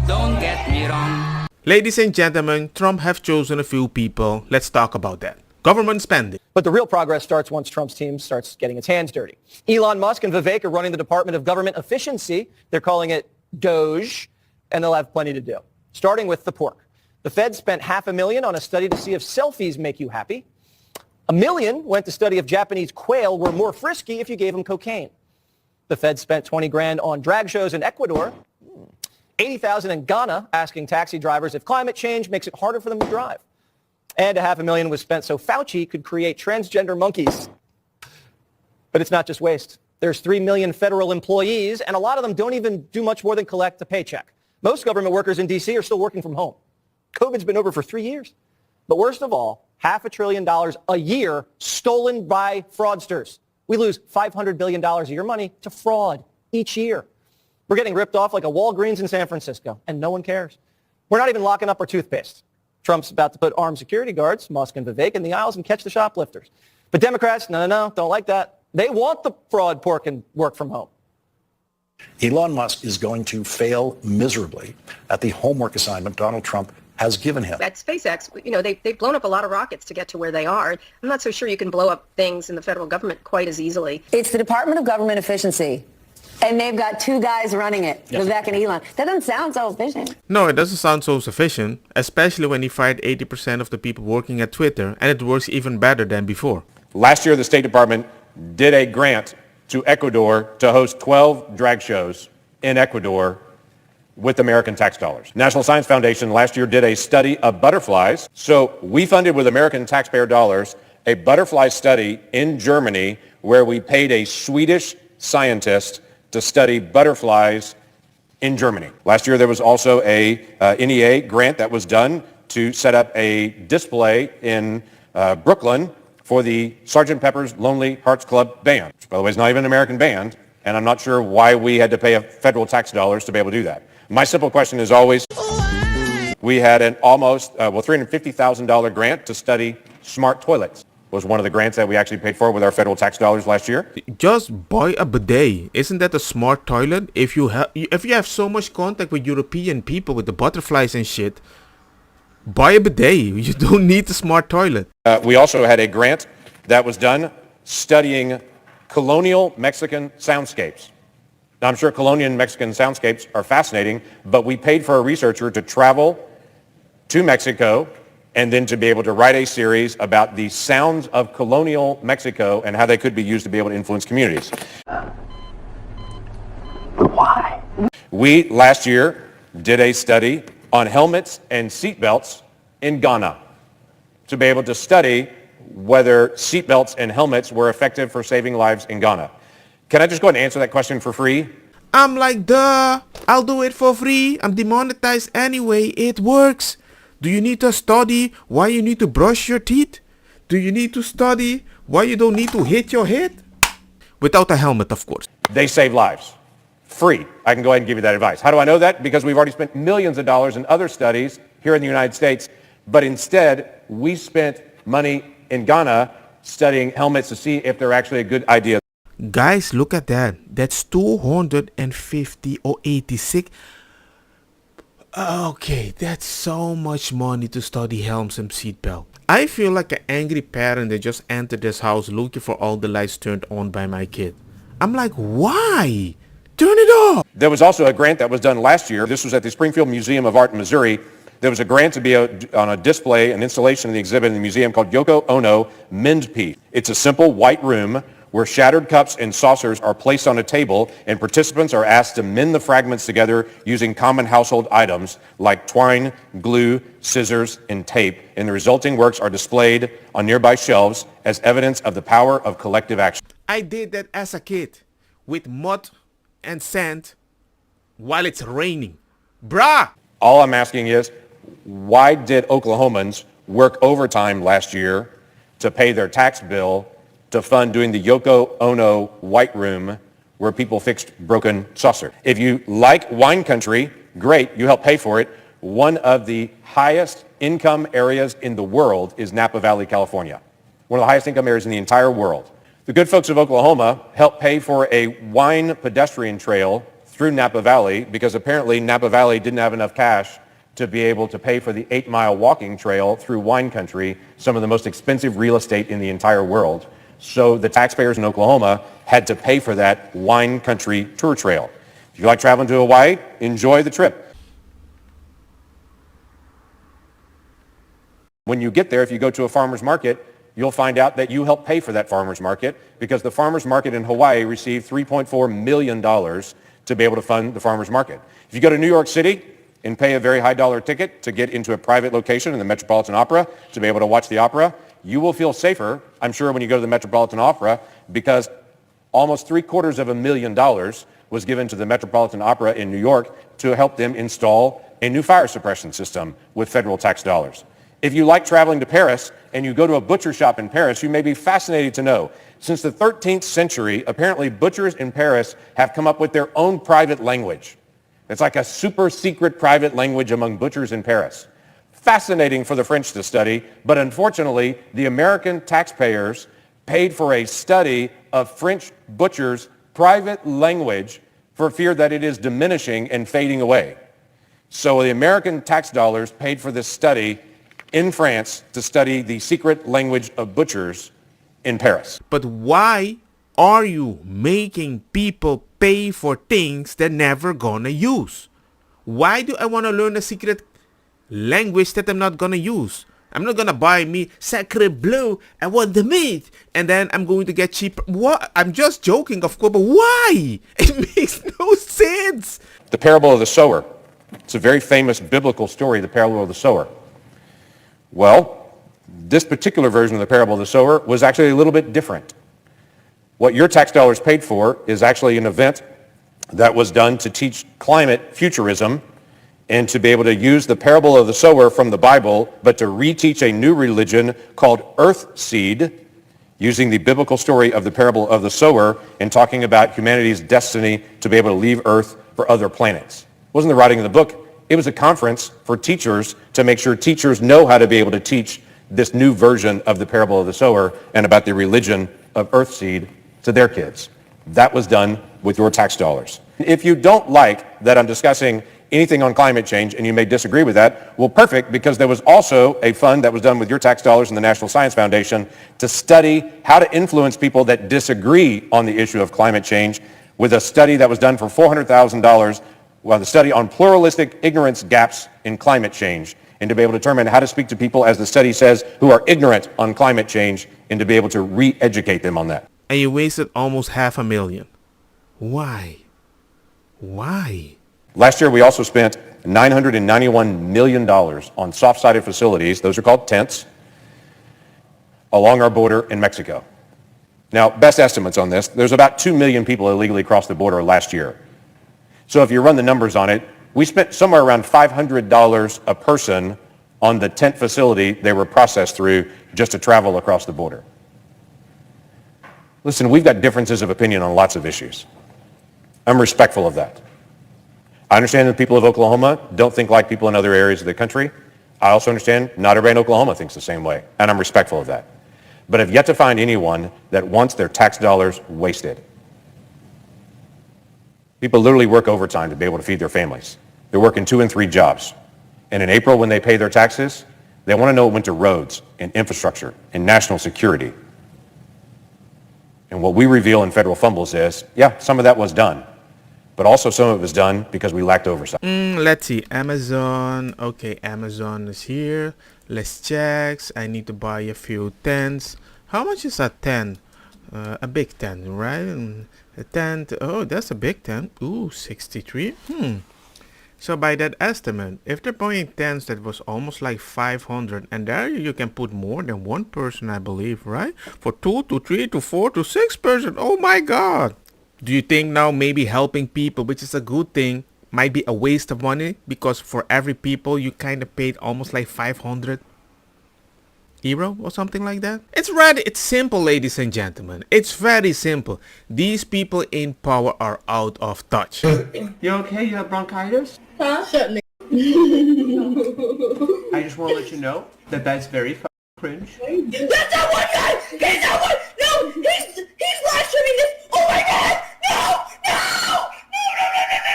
Don't get me wrong. Ladies and gentlemen, Trump have chosen a few people. Let's talk about that. Government spending. But the real progress starts once Trump's team starts getting its hands dirty. Elon Musk and Vivek are running the Department of Government Efficiency. They're calling it DOGE, and they'll have plenty to do. Starting with the pork. The Fed spent $500,000 on a study to see if selfies make you happy. $1 million went to study if Japanese quail were more frisky if you gave them cocaine. The Fed spent $20,000 on drag shows in Ecuador. $80,000 in Ghana asking taxi drivers if climate change makes it harder for them to drive. And $500,000 was spent so Fauci could create transgender monkeys. But it's not just waste. There's 3 million federal employees, and a lot of them don't even do much more than collect a paycheck. Most government workers in D.C. are still working from home. COVID's been over for 3 years. But worst of all, $500 billion a year stolen by fraudsters. We lose $500 billion of your money to fraud each year. We're getting ripped off like a Walgreens in San Francisco, and no one cares. We're not even locking up our toothpaste. Trump's about to put armed security guards, Musk and Vivek, in the aisles and catch the shoplifters. But Democrats, no, don't like that. They want the fraud, pork, and work from home. Elon Musk is going to fail miserably at the homework assignment Donald Trump has given him. At SpaceX, they've blown up a lot of rockets to get to where they are. I'm not so sure you can blow up things in the federal government quite as easily. It's the Department of Government Efficiency. And they've got 2 guys running it, yes. Vivek and Elon. That doesn't sound so efficient. No, it doesn't sound so sufficient, especially when he fired 80% of the people working at Twitter, and it works even better than before. Last year, the State Department did a grant to Ecuador to host 12 drag shows in Ecuador with American tax dollars. National Science Foundation last year did a study of butterflies. So we funded with American taxpayer dollars a butterfly study in Germany where we paid a Swedish scientist to study butterflies in Germany. Last year there was also a NEA grant that was done to set up a display in Brooklyn for the Sgt. Pepper's Lonely Hearts Club Band, which by the way is not even an American band, and I'm not sure why we had to pay federal tax dollars to be able to do that. My simple question is always, we had an almost $350,000 grant to study smart toilets. Was one of the grants that we actually paid for with our federal tax dollars last year. Just buy a bidet. Isn't that a smart toilet? If you have so much contact with European people with the butterflies and shit, buy a bidet. You don't need the smart toilet. We also had a grant that was done studying colonial Mexican soundscapes. Now, I'm sure colonial Mexican soundscapes are fascinating, but we paid for a researcher to travel to Mexico and then to be able to write a series about the sounds of colonial Mexico and how they could be used to be able to influence communities. But why? We, last year, did a study on helmets and seatbelts in Ghana to be able to study whether seatbelts and helmets were effective for saving lives in Ghana. Can I just go ahead and answer that question for free? I'm like, duh, I'll do it for free. I'm demonetized anyway. It works. Do you need to study why you need to brush your teeth? Do you need to study why you don't need to hit your head? Without a helmet, of course. They save lives. Free. I can go ahead and give you that advice. How do I know that? Because we've already spent millions of dollars in other studies here in the United States, but instead we spent money in Ghana studying helmets to see if they're actually a good idea. Guys, look at that. That's 250 or 86. Okay, that's so much money to study helms and seatbelt. I feel like an angry parent that just entered this house looking for all the lights turned on by my kid. I'm like, why? Turn it off. There was also a grant that was done last year. This was at the Springfield Museum of Art in Missouri. There was a grant to be on a display, an installation in the exhibit in the museum called Yoko Ono Mend Piece. It's a simple white room where shattered cups and saucers are placed on a table and participants are asked to mend the fragments together using common household items like twine, glue, scissors, and tape. And the resulting works are displayed on nearby shelves as evidence of the power of collective action. I did that as a kid with mud and sand while it's raining. Bruh! All I'm asking is, why did Oklahomans work overtime last year to pay their tax bill to fund doing the Yoko Ono White Room where people fixed broken saucer? If you like wine country, great, you help pay for it. One of the highest income areas in the world is Napa Valley, California. One of the highest income areas in the entire world. The good folks of Oklahoma helped pay for a wine pedestrian trail through Napa Valley because apparently Napa Valley didn't have enough cash to be able to pay for the 8-mile walking trail through wine country, some of the most expensive real estate in the entire world. So the taxpayers in Oklahoma had to pay for that wine country tour trail. If you like traveling to Hawaii, enjoy the trip. When you get there, if you go to a farmer's market, you'll find out that you help pay for that farmer's market because the farmer's market in Hawaii received $3.4 million to be able to fund the farmer's market. If you go to New York City and pay a very high dollar ticket to get into a private location in the Metropolitan Opera to be able to watch the opera, you will feel safer, I'm sure, when you go to the Metropolitan Opera because almost $750,000 was given to the Metropolitan Opera in New York to help them install a new fire suppression system with federal tax dollars. If you like traveling to Paris and you go to a butcher shop in Paris, you may be fascinated to know, since the 13th century, apparently butchers in Paris have come up with their own private language. It's like a super secret private language among butchers in Paris. Fascinating for the French to study, but unfortunately, the American taxpayers paid for a study of French butchers' private language for fear that it is diminishing and fading away. So the American tax dollars paid for this study in France to study the secret language of butchers in Paris. But why are you making people pay for things they're never gonna use? Why do I want to learn a secret language that I'm not gonna use? I'm not gonna buy meat. Sacre bleu, I want the meat. And then I'm going to get cheaper. What? I'm just joking, of course, but why? It makes no sense. The parable of the sower. It's a very famous biblical story, the parable of the sower. Well, this particular version of the parable of the sower was actually a little bit different. What your tax dollars paid for is actually an event that was done to teach climate futurism and to be able to use the parable of the sower from the Bible, but to reteach a new religion called earth seed, using the biblical story of the parable of the sower and talking about humanity's destiny to be able to leave Earth for other planets. It wasn't the writing of the book. It was a conference for teachers to make sure teachers know how to be able to teach this new version of the parable of the sower and about the religion of earth seed to their kids. That was done with your tax dollars. If you don't like that I'm discussing anything on climate change and you may disagree with that, well, perfect, because there was also a fund that was done with your tax dollars in the National Science Foundation to study how to influence people that disagree on the issue of climate change with a study that was done for $400,000. Well, the study on pluralistic ignorance gaps in climate change, and to be able to determine how to speak to people, as the study says, who are ignorant on climate change, and to be able to re-educate them on that. And you wasted almost $500,000. Why? Why? Last year, we also spent $991 million on soft-sided facilities, those are called tents, along our border in Mexico. Now, best estimates on this, there's about 2 million people illegally crossed the border last year. So if you run the numbers on it, we spent somewhere around $500 a person on the tent facility they were processed through just to travel across the border. Listen, we've got differences of opinion on lots of issues. I'm respectful of that. I understand that people of Oklahoma don't think like people in other areas of the country. I also understand not everybody in Oklahoma thinks the same way, and I'm respectful of that. But I've yet to find anyone that wants their tax dollars wasted. People literally work overtime to be able to feed their families. They're working 2 and 3 jobs. And in April, when they pay their taxes, they want to know it went to roads and infrastructure and national security. And what we reveal in federal fumbles is, yeah, some of that was done. But also some of it was done because we lacked oversight. Let's see. Amazon. Okay, Amazon is here. Let's check. I need to buy a few tents. How much is a tent? A big tent, right? A tent. Oh, that's a big tent. Ooh, 63. So by that estimate, if they're buying tents that was almost like 500, and there you can put more than one person, I believe, right? For 2 to 3 to 4 to 6 person. Oh my God. Do you think now maybe helping people, which is a good thing, might be a waste of money? Because for every people, you kind of paid almost like 500 euro or something like that. It's simple, ladies and gentlemen. It's very simple. These people in power are out of touch. You okay? You have bronchitis? Huh? Shut me. I just want to let you know that that's very cringe. That's that one guy! He's that one! No! He's live streaming this! Oh my God! No! No! No! No! No! No! No!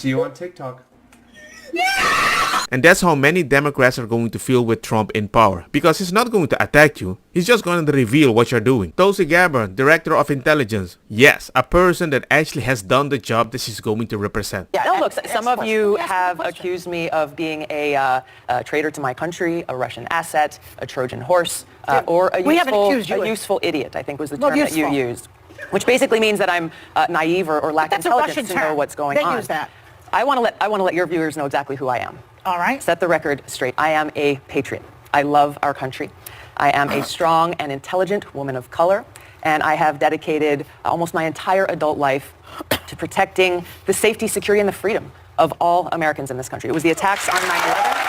See you on TikTok. And that's how many Democrats are going to feel with Trump in power. Because he's not going to attack you. He's just going to reveal what you're doing. Tulsi Gabbard, Director of Intelligence. Yes, a person that actually has done the job that she's going to represent. Yeah, no, look, some of you have accused me of being a traitor to my country, a Russian asset, a Trojan horse, or a useful idiot, I think was the term that you used. Which basically means that I'm naive or lack intelligence to know what's going on. Use that. I want to let your viewers know exactly who I am. All right. Set the record straight. I am a patriot. I love our country. I am a strong and intelligent woman of color, and I have dedicated almost my entire adult life to protecting the safety, security, and the freedom of all Americans in this country. It was the attacks on 9/11.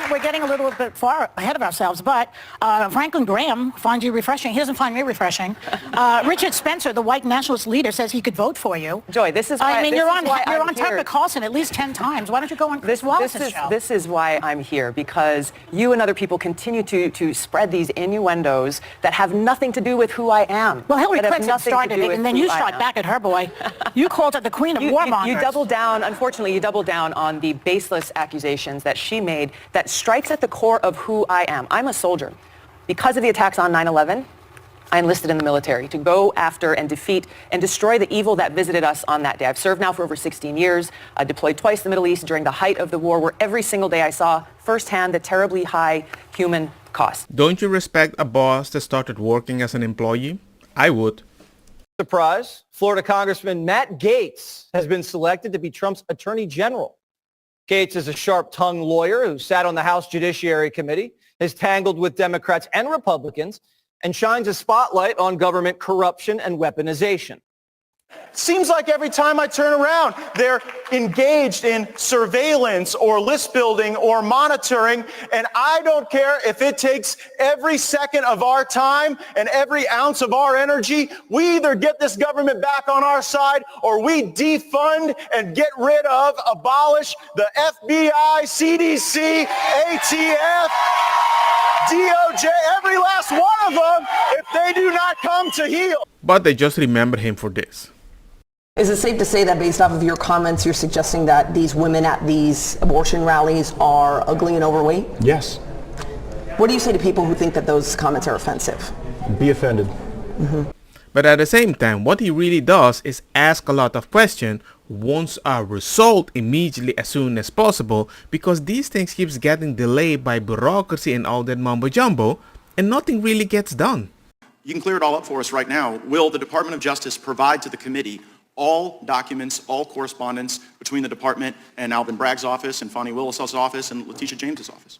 We're getting a little bit far ahead of ourselves, but Franklin Graham finds you refreshing. He doesn't find me refreshing. Richard Spencer, the white nationalist leader, says he could vote for you. Joy, this is why you're on Tucker Carlson at least 10 times. Why don't you go on Chris Wallace's show? This is why I'm here, because you and other people continue to spread these innuendos that have nothing to do with who I am. Well, Hillary Clinton started it, and then you strike back at her, boy. You called her the queen of warmongers. You double down, unfortunately, you double down on the baseless accusations that she made that strikes at the core of who I am. I'm a soldier. Because of the attacks on 9/11, I enlisted in the military to go after and defeat and destroy the evil that visited us on that day. I've served now for over 16 years, deployed twice to the Middle East during the height of the war, where every single day I saw firsthand the terribly high human cost. Don't you respect a boss that started working as an employee? I would. Surprise, Florida Congressman Matt Gaetz has been selected to be Trump's Attorney General. Gaetz is a sharp-tongued lawyer who sat on the House Judiciary Committee, is tangled with Democrats and Republicans, and shines a spotlight on government corruption and weaponization. Seems like every time I turn around, they're engaged in surveillance or list building or monitoring, and I don't care if it takes every second of our time and every ounce of our energy. We either get this government back on our side or we defund and get rid of, abolish the FBI, CDC, ATF, DOJ, every last one of them, if they do not come to heel. But they just remember him for this. Is it safe to say that based off of your comments, you're suggesting that these women at these abortion rallies are ugly and overweight? Yes. What do you say to people who think that those comments are offensive? Be offended. But at the same time, what he really does is ask a lot of questions, wants a result immediately as soon as possible, because these things keeps getting delayed by bureaucracy and all that mumbo jumbo, and nothing really gets done. You can clear it all up for us right now. Will the Department of Justice provide to the committee all documents, all correspondence between the department and Alvin Bragg's office and Fonnie Willis's office and Letitia James's office?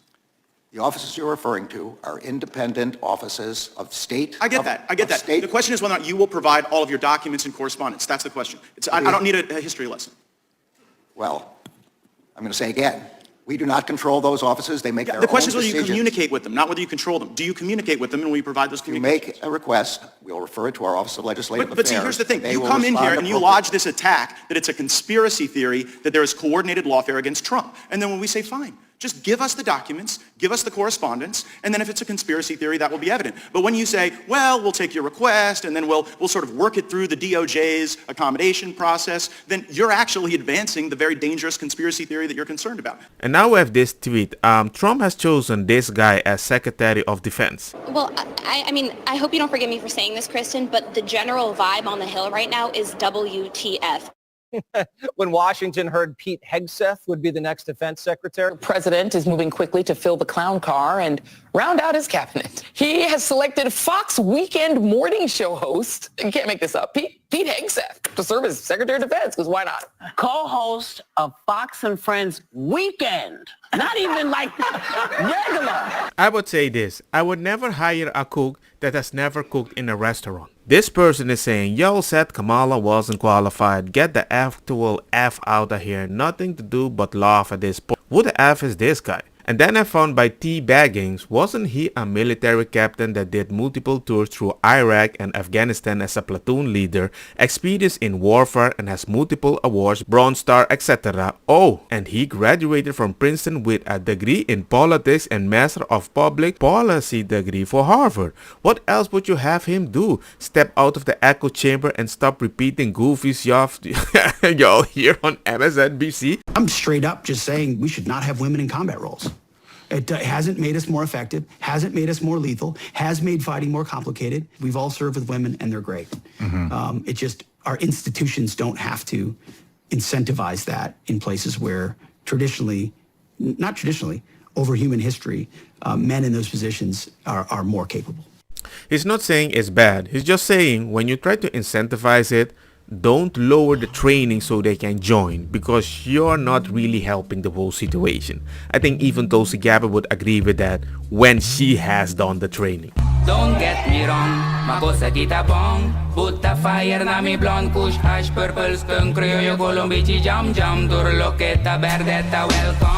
The offices you're referring to are independent offices of state. I get that. The question is whether or not you will provide all of your documents and correspondence. That's the question. I don't need a history lesson. Well, I'm going to say again, we do not control those offices. They make their own decisions. The question is whether you communicate with them, not whether you control them. Do you communicate with them, and will you provide those communications? You make a request, we'll refer it to our Office of Legislative Affairs. But see, here's the thing. You come in here and you lodge this attack that it's a conspiracy theory, that there is coordinated lawfare against Trump. And then when we say, fine, just give us the documents, give us the correspondence, and then if it's a conspiracy theory, that will be evident. But when you say, well, we'll take your request, and then we'll sort of work it through the DOJ's accommodation process, then you're actually advancing the very dangerous conspiracy theory that you're concerned about. And now we have this tweet. Trump has chosen this guy as Secretary of Defense. Well, I mean, I hope you don't forgive me for saying this, Kristen, but the general vibe on the Hill right now is WTF. When Washington heard Pete Hegseth would be the next defense secretary. The president is moving quickly to fill the clown car and round out his cabinet. He has selected Fox Weekend morning show host, you can't make this up, Pete Hegseth, to serve as Secretary of Defense, because why not? Co-host of Fox and Friends Weekend. Not even like regular. I would say this. I would never hire a cook that has never cooked in a restaurant. This person is saying, y'all said Kamala wasn't qualified. Get the actual F out of here. Nothing to do but laugh at this point. Who the F is this guy? And then I found by T. Baggins, wasn't he a military captain that did multiple tours through Iraq and Afghanistan as a platoon leader, experienced in warfare and has multiple awards, Bronze Star, etc. Oh, and he graduated from Princeton with a degree in politics and Master of Public Policy degree for Harvard. What else would you have him do? Step out of the echo chamber and stop repeating goofy stuff yo here on MSNBC? I'm straight up just saying we should not have women in combat roles. It hasn't made us more effective, hasn't made us more lethal, has made fighting more complicated. We've all served with women and they're great. It just, our institutions don't have to incentivize that in places where traditionally, not traditionally, over human history, men in those positions are more capable. He's not saying it's bad. He's just saying when you try to incentivize it, don't lower the training so they can join, because you're not really helping the whole situation. I think even Tulsi Gabbard would agree with that when she has done the training. Don't get me wrong, makosa kita bong. Put the fire na mi blonde kush hash purple skunk criollo colombici jam jam. Durlo que ta verdetta welcome.